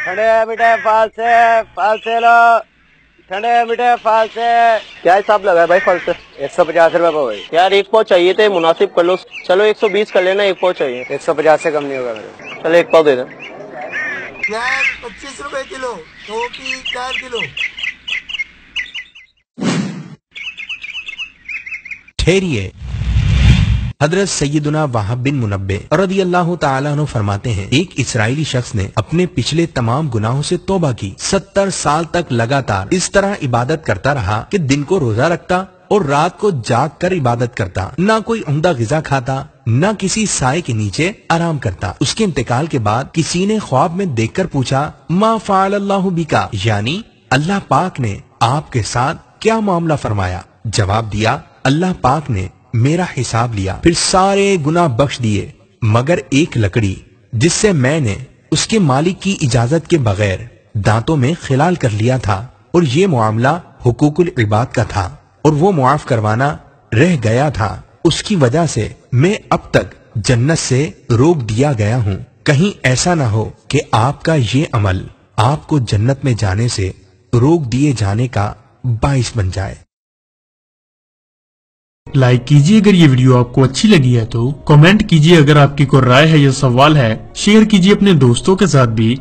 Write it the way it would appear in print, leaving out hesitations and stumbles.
ٹھنڈے میٹھے پھل سے لو، ٹھنڈے میٹھے پھل سے۔ کیا حساب لگا ہے بھائی پھل سے؟ 150 روپے بھائی۔ یار 1 پاؤ چاہیے تھے، مناسب کر لو، چلو 120 کر لینا، 1 پاؤ چاہیے۔ 150 سے کم نہیں ہوگا میرے۔ چلو 1 پاؤ دے دیں۔ پیاز 25 روپے کلو، لوکی 4 کلو۔ ٹھہریے، حضرت سیدنا وہب بن منبہ رضی اللہ تعالیٰ عنہ فرماتے ہیں، ایک اسرائیلی شخص نے اپنے پچھلے تمام گناہوں سے توبہ کی، 70 سال تک لگاتار اس طرح عبادت کرتا رہا کہ دن کو روزہ رکھتا اور رات کو جاگ کر عبادت کرتا، نہ کوئی عمدہ غذا کھاتا، نہ کسی سائے کے نیچے آرام کرتا۔ اس کے انتقال کے بعد کسی نے خواب میں دیکھ کر پوچھا، ما فعل اللہ بکا، یعنی اللہ پاک نے آپ کے ساتھ کیا معاملہ فرمایا؟ جواب دیا، اللہ پاک نے میرا حساب لیا، پھر سارے گناہ بخش دیے مگر ایک لکڑی جس سے میں نے اس کے مالک کی اجازت کے بغیر دانتوں میں خلال کر لیا تھا، اور یہ معاملہ حقوق العباد کا تھا اور وہ معاف کروانا رہ گیا تھا، اس کی وجہ سے میں اب تک جنت سے روک دیا گیا ہوں، کہیں ایسا نہ ہو کہ آپ کا یہ عمل آپ کو جنت میں جانے سے روک دیے جانے کا باعث بن جائے۔ لائک کیجیے اگر یہ ویڈیو آپ کو اچھی لگی ہے تو، کمنٹ کیجیے اگر آپ کی کوئی رائے ہے یا سوال ہے، شیئر کیجیے اپنے دوستوں کے ساتھ بھی۔